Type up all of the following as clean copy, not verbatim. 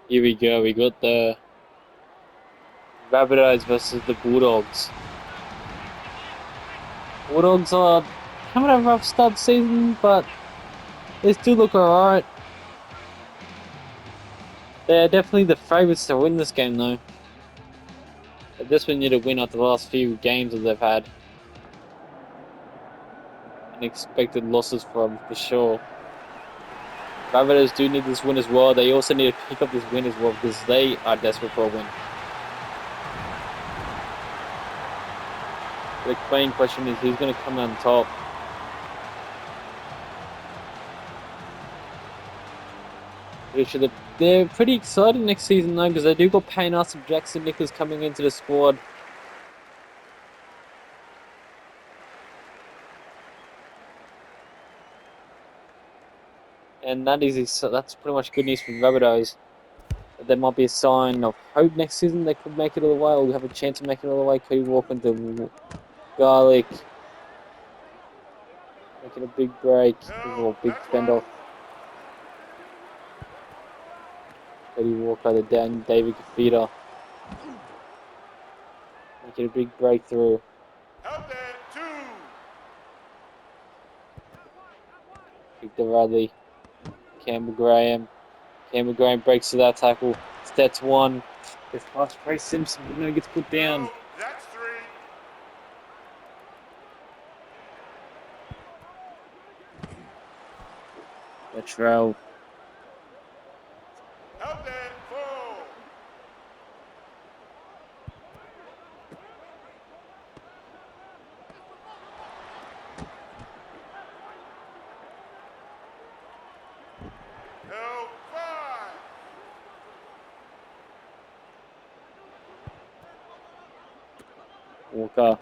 Here we go. We got the Rabbitohs versus the Bulldogs. Bulldogs are having a rough start season, but they still look alright. They're definitely the favourites to win this game, though. They desperately need a win after the last few games that they've had. Unexpected losses from, for sure. Rabbitohs do need this win as well. They also need to pick up this win as well because they are desperate for a win. The main question is who's going to come on top. Pretty sure they're pretty excited next season though because they do got Payne Arthur, Jackson Nicholas coming into the squad. And that's pretty much good news for the Rabbitohs. There might be a sign of hope next season. They could make it all the way, or we have a chance to make it all the way. Cody Walker into Garlic, making a big break, or big fend off. Cody Walker, the down David Kafita, making a big breakthrough. Victor Radley, Campbell Graham. Campbell Graham breaks to that tackle. Stats one. It's past Trace Simpson, but no, he gets put down. That's three. Latrell. Help them, four. Help, five. Walker.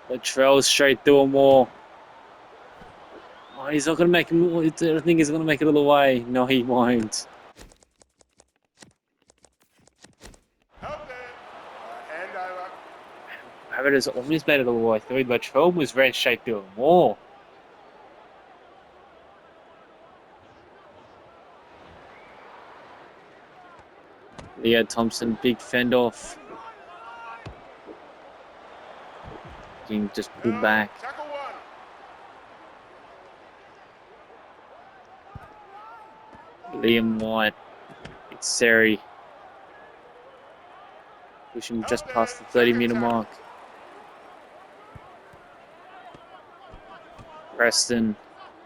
Latrell straight through them all. Oh, he's not going to make him. I think he's going to make it all the way. No, he won't. Help them. Hand over. Rabbitohs almost made it all the way through. Latrell was red straight through them all. Leo Thompson, big fend off. Can just pull back. Tackle one. Liam White. It's Seri. Pushing just past the 30-meter mark. Preston,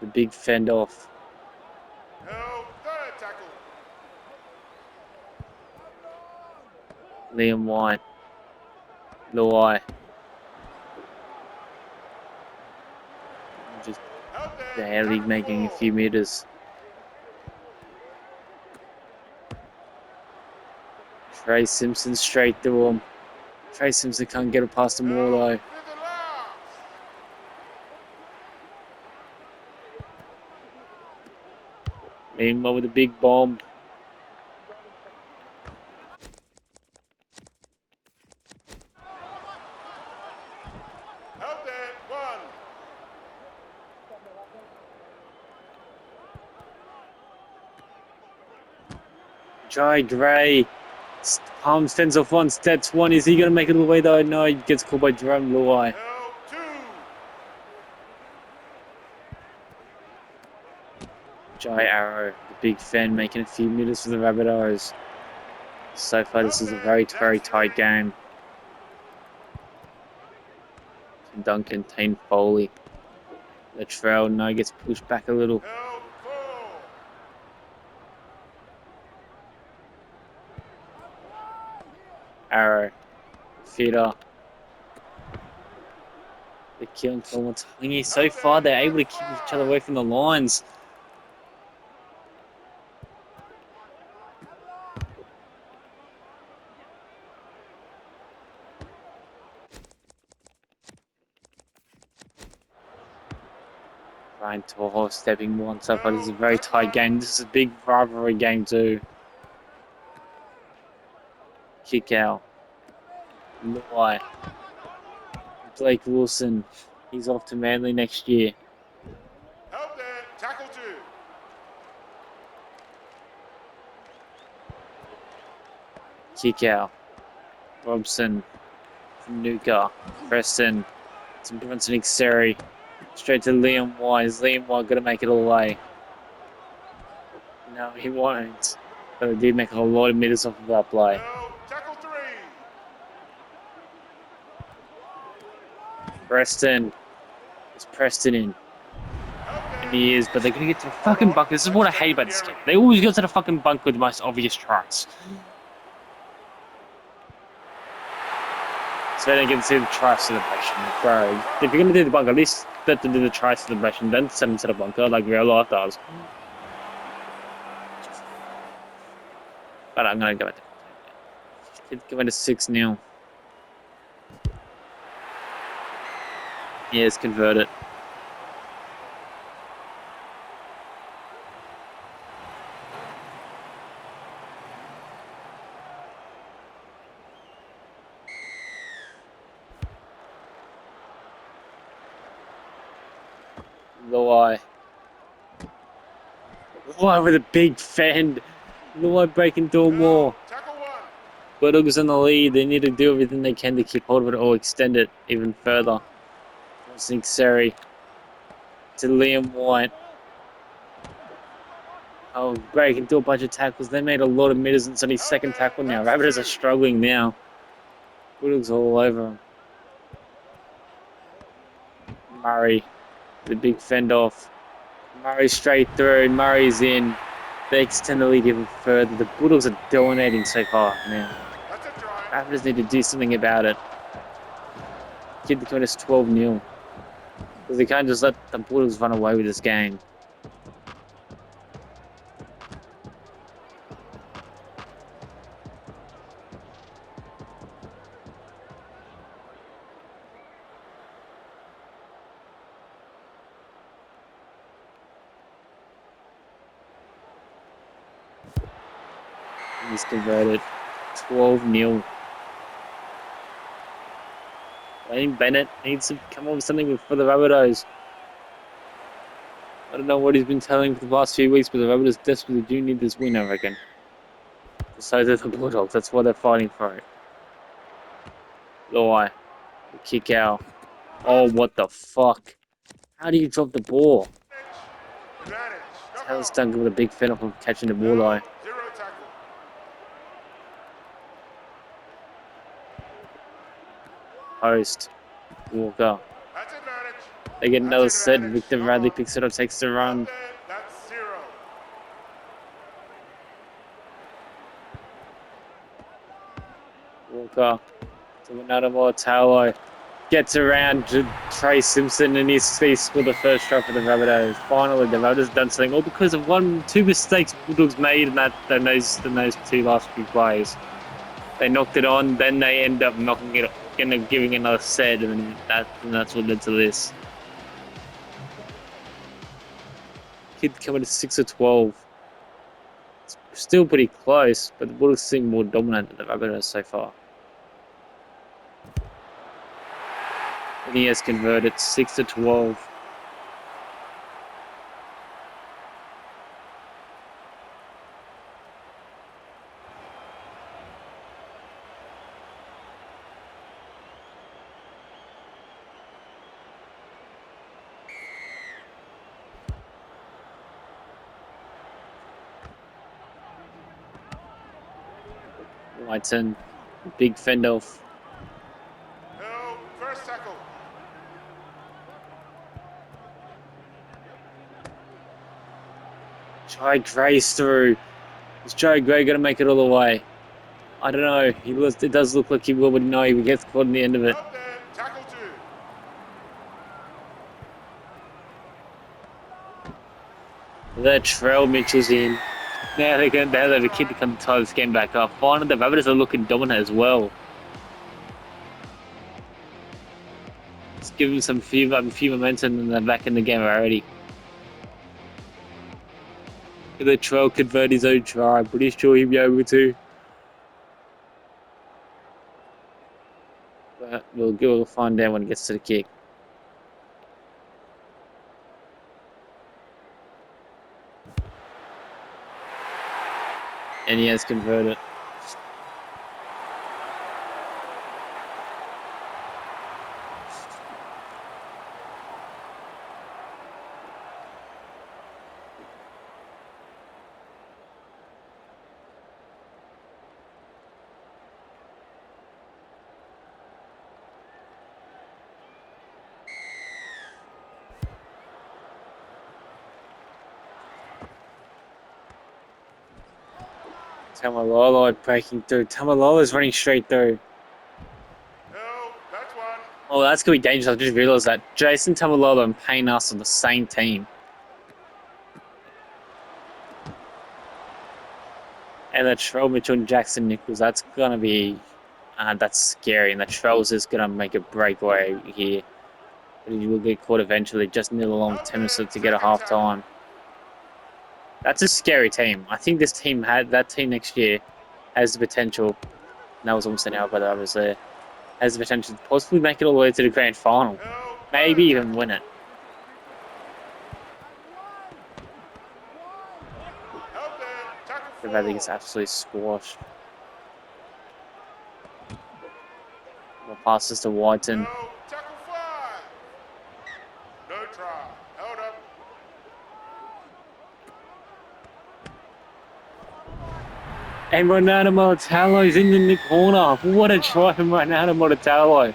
the big fend off. Help, third tackle. Liam White. Luai. Just Help them. barely Tackle making a four. few meters. Trey Simpson straight through him. Trey Simpson can't get it past them all though. To the last. Meanwhile with a big bomb. Help them, one. Jai Gray. Palms fends off one, stats one. Is he going to make it all the way though? No, he gets caught by Jerome Luai. Help, two. Jai Arrow, the big fan, making a few meters for the Rabbitohs. So far, this is a very, very tight game. Duncan, Tane Foley. Latrell, no, gets pushed back a little. Help, four. Arrow. Feeder. They're killing Tawatani. So far, they're able to keep each other away from the lines. Ryan Toho stepping one so far. This is a very tight game. This is a big rivalry game too. Kick out. Luai. Blake Wilson. He's off to Manly next year. Help them. Tackle two. Kick out. Robson. Nuka. Preston. Some Brunson Xeri. Straight to Liam White. Is Liam White going to make it all the way? No, he won't. But they did make a lot of meters off of that play. No, tackle 3. Preston. Is Preston in? And Okay. he is, but they're going to get to the Hold fucking on, bunker. This is let's what I check hate the about this hearing. game. They always go to the fucking bunker with the most obvious tries. So they don't get to see the try celebration. Bro, if you're going to do the bunker, at least let them do the try celebration, then send them to the bunker like real life does. But I'm going to go back to give it a 6-0. Yes, convert it. Luai. Luai with a big fend. Luai breaking door more. No, tackle 1. Bulldogs in the lead. They need to do everything they can to keep hold of it or extend it even further. Seri to Liam White. Oh, breaking through a bunch of tackles. They made a lot of meters. It's only second tackle now. That's Rabbitohs are 2. struggling now. Bulldogs all over him. Murray, the big fend off. Murray straight through. Murray's in. They extend the lead even further. The Bulldogs are dominating so far now. That's a try. Rabbitohs need to do something about it. Keep the count as 12-0. Because they can't just let the Bulldogs run away with this game. He's converted. 12-0. I think Bennett needs to come up with something for the Rabbitohs. I don't know what he's been telling for the past few weeks, but the Rabbitohs desperately do need this win, I reckon. So do the Bulldogs. That's why they're fighting for it. Why? Kick out. Oh, what the fuck? How do you drop the ball? Advantage. Taylor's Knockout. Duncan with a big fend off of catching the ball, No, though. 0 tackle. Post. Walker. That's advantage. They get That's another set. advantage. Victor Knock Radley on. picks it up, takes the run. That's 0. Walker. To another more. Talo gets around to Trey Simpson and he's scored the first try for the Rabbitohs. Finally, the Rabbitohs done something, all because of two mistakes Bulldogs made in those two last few plays. They knocked it on, then they end up knocking it, giving another set, and that's what led to this. Kid coming to 6 or 12. It's still pretty close, but the Bulldogs seem more dominant than the Rabbitohs so far. And he has converted 6 to 12. Whiteson, big fend off. No, first tackle. Jai Gray's through. Is Jai Gray going to make it all the way? I don't know. It does look like he will, but no, he gets caught in the end of it. Up there, tackle 2. Latrell Mitchell's in. Now they're going to have a kid to come tie this game back up. Finally, the Rabbitohs are looking dominant as well. It's giving some few momentum and they're back in the game already. Latrell convert his own try. Pretty sure he'll be able to. But we'll find out when it gets to the kick. And he has converted. Tamalolo breaking through. Tamalolo's running straight through. No, that's one. Oh, that's going to be dangerous. I just realised that. Jason Tamalolo and Payne Us on the same team. And the Latrell Mitchell and Jackson Nichols, that's going to be... that's scary. And the Latrell's is going to make a breakaway here. But he will get caught eventually. Just nil along 10 minutes to get a half time. That's a scary team. I think this team that team next year has the potential. And that was almost an out by the others there. Has the potential to possibly make it all the way to the grand final. No, Maybe even win it. help them. Tackle The four. Valley gets absolutely squashed. More passes to Whiten. No, tackle five. No try. Held up. And Ronaldo Molatalo's in the corner. What a try from Ronaldo Molatalo.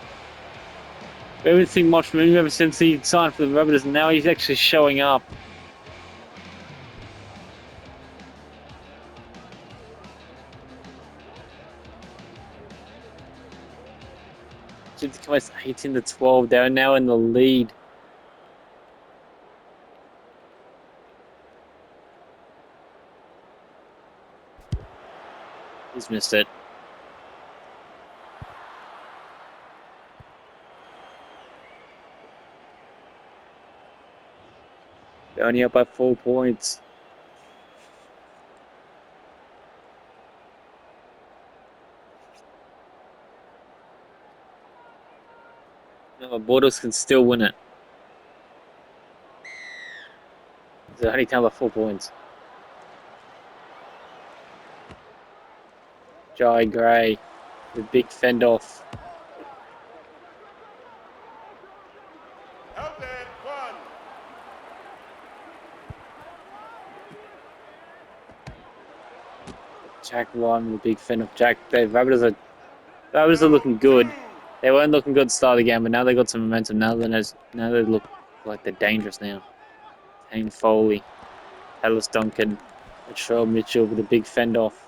We haven't seen much from him ever since he signed for the Rabbitohs, and now he's actually showing up. It's 18 to 12. They're now in the lead. He's missed it. They're only up by 4 points. No, the Bulldogs can still win it. They're only down by 4 points. Jai Gray, the big fend off. Help them. One. Jack won the big fend off. Jack, the Rabbitohs are looking good. They weren't looking good at the start of the game, but now they got some momentum. Now they look like they're dangerous now. Hayne Foley, Ellis Duncan, Latrell Mitchell with a big fend off.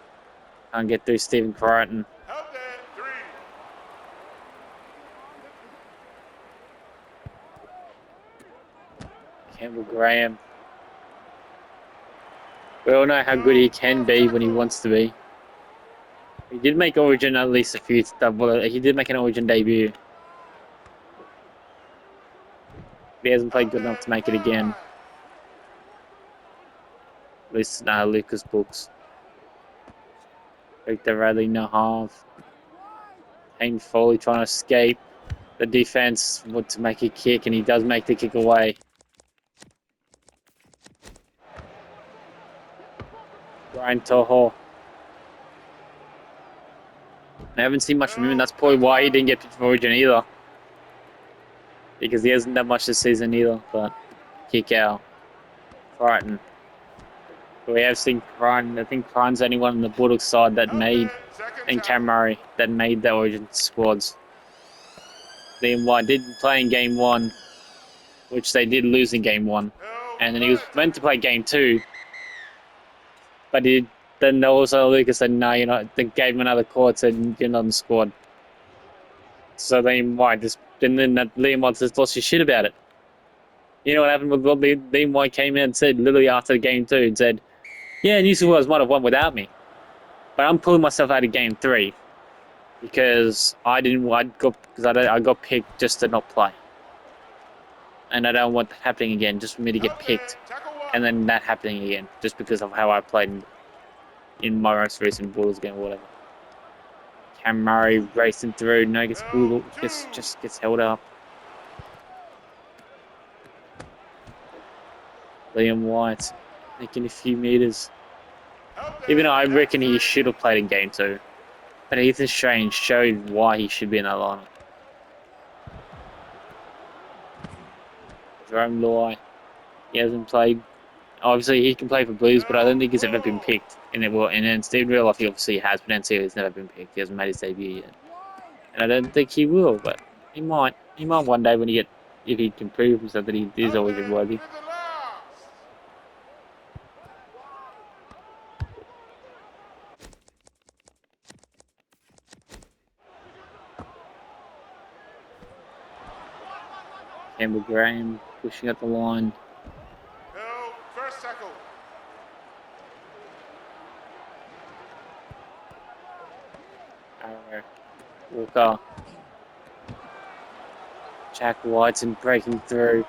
Can't get through Stephen Crichton. Help them. Three. Campbell Graham. We all know how good he can be when he wants to be. He did make Origin at least a few stuff. Well, he did make an Origin debut. But he hasn't played good enough to make it again. At least Lucas books. Victor Radley, no half. Hayne Foley trying to escape. The defense want to make a kick, and he does make the kick away. Brian Toho. I haven't seen much from him, and that's probably why he didn't get picked for Origin either. Because he hasn't done much this season either, but kick out. Crichton. But we have seen Crichton. I think Crichton's the only one on the Bulldogs side that made, and Cam Murray, that made the Origin squads. Liam White did play in game 1, which they did lose in game 1. And then he was meant to play game 2. But then also Lucas said, no, you're not. They gave him another call and said, you're not in the squad. So Liam White Liam White just lost his shit about it. You know what happened with Liam White came in and said, literally after game 2, and said, yeah, New South Wales might have won without me. But I'm pulling myself out of game 3. Because I got picked just to not play. And I don't want that happening again, just for me to get picked. And then that happening again, just because of how I played in my most recent Bulldogs game or whatever. Cam Murray racing through, no gets pulled, just gets held up. Liam White making a few meters. Even though I reckon he should have played in game 2. But Ethan Strange showed why he should be in that lineup. Jerome Luai, he hasn't played. Obviously, he can play for Blues, but I don't think he's ever been picked. And in real life, he obviously has, but NCL he's never been picked. He hasn't made his debut yet. And I don't think he will, but he might. He might one day if he can prove himself that he is always worthy. Campbell Graham pushing up the line. Held. First tackle. Arrow. Walker. Jack Whiteson breaking through.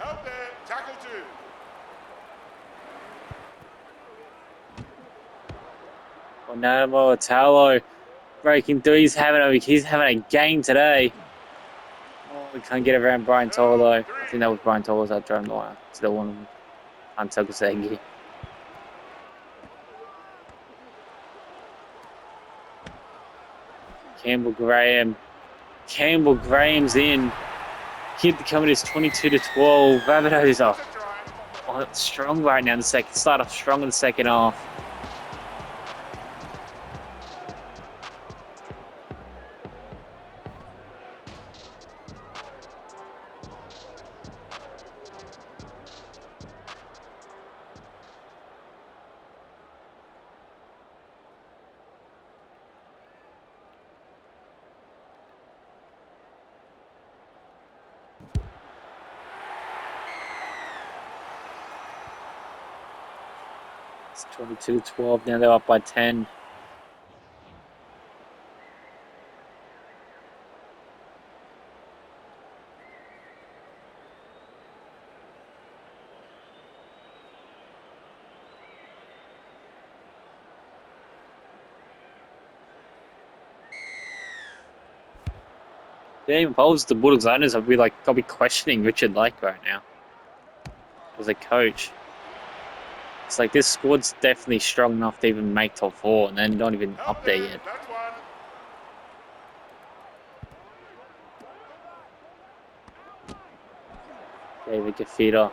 Held there. Tackle 2. Onamo Italo breaking through. He's having a game today. Oh, we can't get around Brian Toller though. I think that was Brian Toller's that drone line. Still one of them. Antagasegi. Campbell Graham. Campbell Graham's in. Kid coming is 22-12. Rabbitohs are strong right now in the second. Start off strong in the second half. It's 22-12. Now they're up by 10. Yeah, if I was the Bulldogs owners, I'd be questioning Richard Lake right now as a coach. It's like this squad's definitely strong enough to even make top 4, and they're not even up there yet. That's one. David Gafita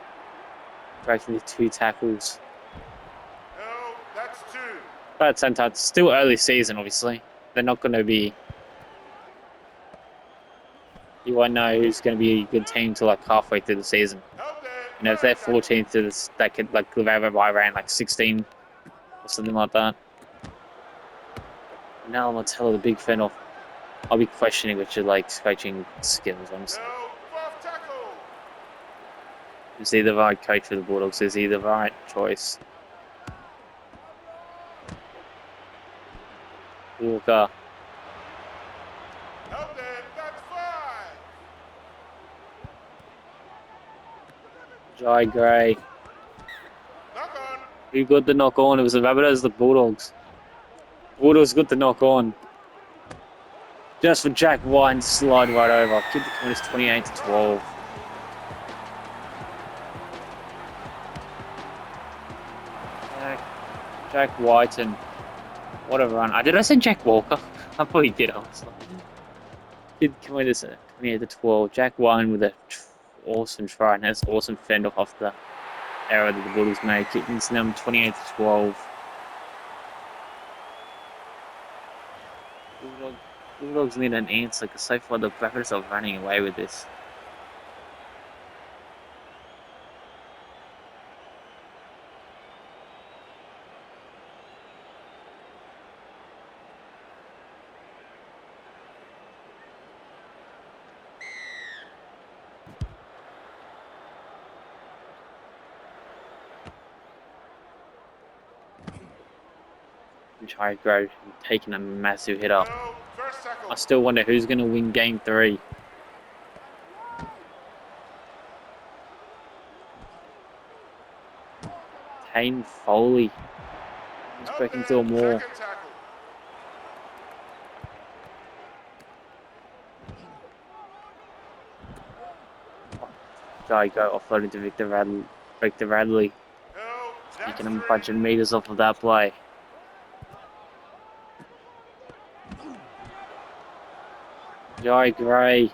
breaking the 2 tackles. Held. That's 2. But at the same time, it's still early season, obviously. They're not going to be... You won't know who's going to be a good team till like halfway through the season. Held there. You know, if they're 14th to this, they could like live over by around like 16 or something like that. Now I'm going to tell the big fan off. I'll be questioning Richard Lake's coaching skills, honestly. Held. Fourth tackle. Is he the right coach for the Bulldogs? Is he the right choice? Walker. Held there. That's 5. Jai Gray. Knock on. Who got the knock on? It was the Rabbitohs, the Bulldogs. Bulldogs got the knock on. Just for Jack White and slide right over. Keep the point is 28-12. Jack Whiten. What a run. Did I say Jack Walker? I probably did, honestly. Kid coming to 28-12. Jack Whiten with an awesome try and has awesome fend off the error that the Bulldogs made. Kitten's number 28-12. Bulldogs need an answer because so far the Rabbitohs are running away with this. Jai Gray taking a massive hit up. Held. First tackle. I still wonder who's going to win Game 3. Kane Foley. He's Held breaking there. through more. Second tackle. Jai Gray offloading to Victor Radley. Held. Taking him a bunch of meters off of that play. Jai Gray.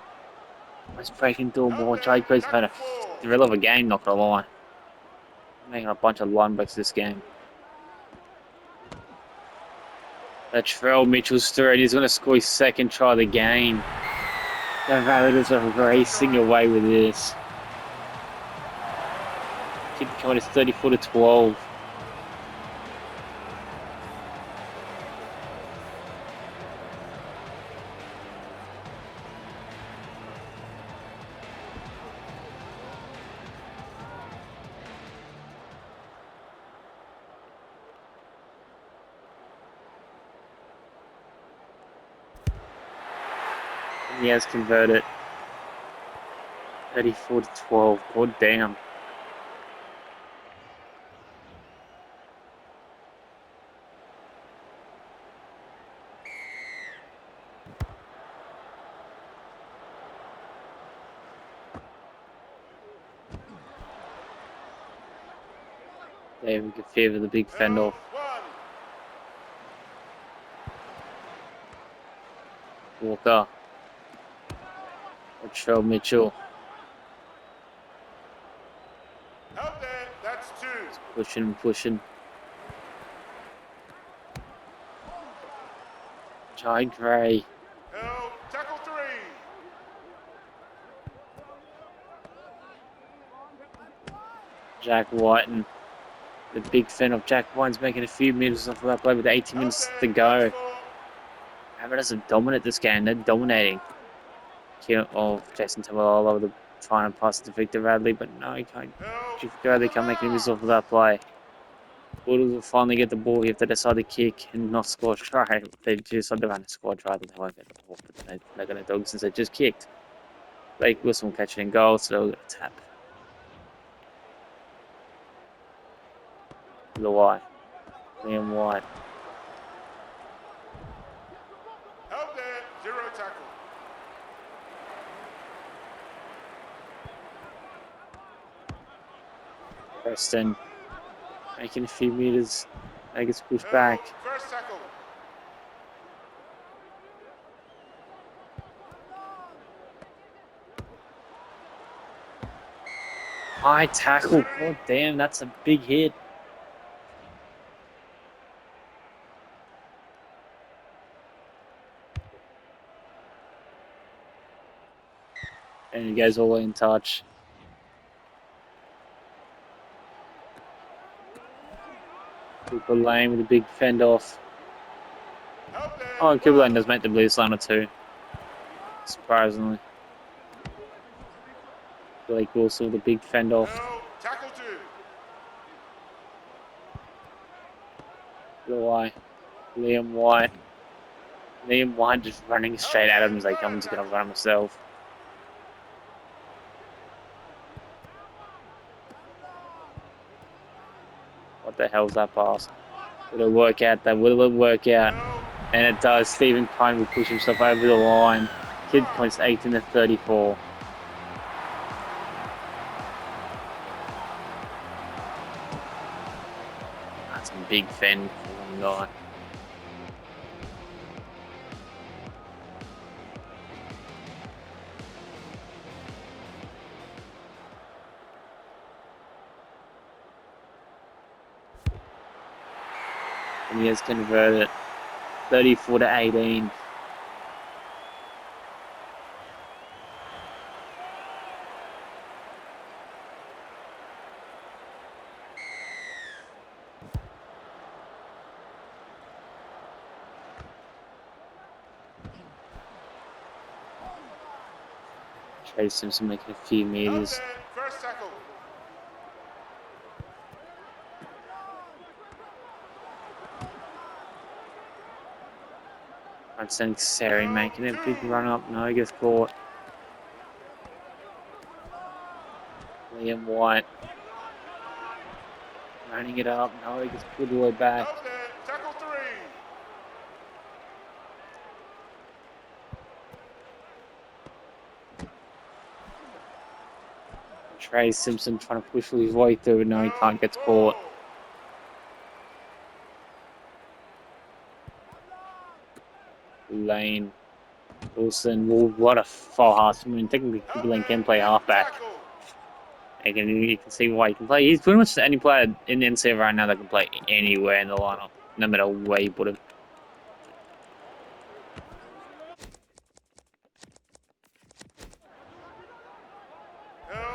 He's breaking through more. Jai Gray's had a thrill of a game, not gonna lie. Making a bunch of line breaks this game. Latrell Mitchell's through and he's going to score his second try of the game. The Rabbitohs are racing away with this. Kid coming is 34-12. He has converted 34 to 12. God damn. David Gaffey with a big fend Held off. 1. Walker. Latrell Mitchell. Held there. That's 2. Pushing and pushing. Jai Gray. Held. Tackle 3. Jack Whiten. The big fan of Jack White's making a few meters off of that play with 18 Held minutes there. to go. That's 4. Rabbitohs are dominant this game. They're dominating. Jason Timber all over the trying to pass it to Victor Radley, but no, he can't. Held. Victor Radley can't make any miss off of that play. Bulldogs will finally get the ball if they decide to kick and not score a try. They decide to run a score try, then they won't get the ball, but they're going to dog since they just kicked. Blake Wilson will catch it in goal, so they'll get a tap. Luai. Liam White. Held there. 0 tackle. Preston. Making a few meters. They gets pushed Held. back. First tackle. High tackle. God damn, that's a big hit. And he goes all in touch. Cooper Lane with a big fend off. Held there. Oh, and Cooper 1. Lane does make the blue slammer too. Surprisingly. Blake Wilson with a big fend off. Held. Tackle 2. Luai. Liam White. Liam White just running straight at him. He's like, I'm just going to run myself. What the hell's that pass? Will it work out? That will it work out? Held. And it does. Stephen Kine will push himself over the line. Kid points 18 to 34. That's a big fend for one guy. And he has converted 34 to 18. Trey Simpson making a few Held meters. there. First tackle. I'm sending Sari making a big run up. No, he gets caught. Liam White running it up. No, he gets pulled all the way back. Held there. Tackle 3. Trey Simpson trying to push his way through. No, he can't get caught. Lane. Wilson. Well, what a far half. I mean, technically, Cooper Lane can play halfback. You can see why he can play. He's pretty much any player in the NCL right now that can play anywhere in the lineup, no matter where you put him.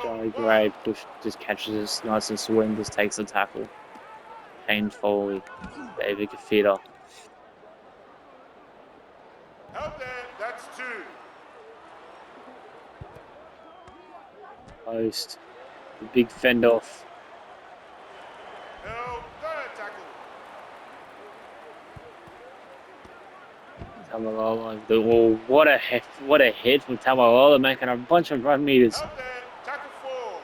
Johnny Gray just catches it nice and swing, just takes the tackle. Kane Foley, David Kafita. Held there. That's 2. Post. The big fend off. Held. Third tackle. Tamalolo. Oh, what a hit from Tamalolo, making a bunch of run meters. Held there. Tackle 4.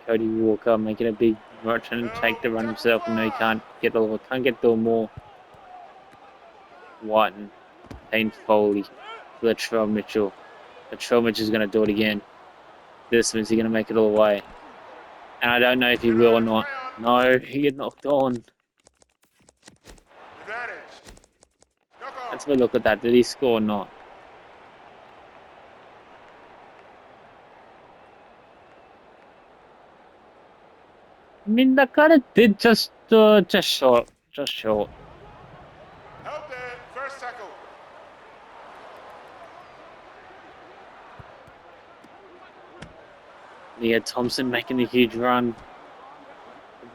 Cody Walker making a big run, trying to take the run Tackle himself. No, he 5. can't get the more. Whiten, Payne Foley, Latrell Mitchell. Latrell Mitchell's going to do it again. This means he's going to make it all the way. And I don't know if he will or not. No, he get knocked on. Advantage. Knock Let's off. have a look at that. Did he score or not? I mean, that kind of did just short. Just short. Held there. First tackle. Yeah, Thompson making a huge run.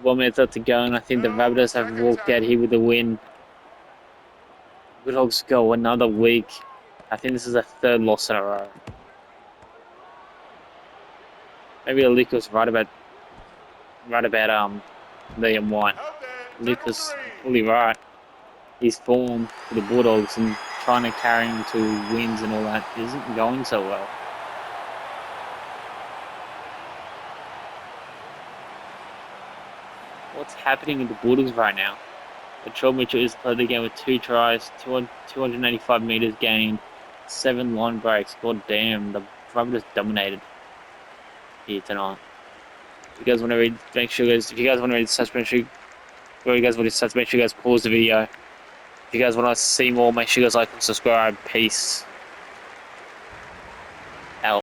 1 minute left to go, and I think the Rabbitohs have Second walked out tackle. here with the win. Bulldogs go another week. I think this is a third loss in a row. Maybe Alika was right about Liam White. Held there. Tackle Alika's 3. fully right. His form for the Bulldogs and trying to carry him to wins and all that isn't going so well. What's happening with the Bulldogs right now? Latrell Mitchell is played again with 2 tries, 285 meters gained, 7 line breaks. God damn, the Rabbitohs dominated here tonight. If you guys want to read, make sure guys. If you guys want to read the stats, make sure you guys pause the video. If you guys want to see more, make sure you guys like and subscribe. Peace.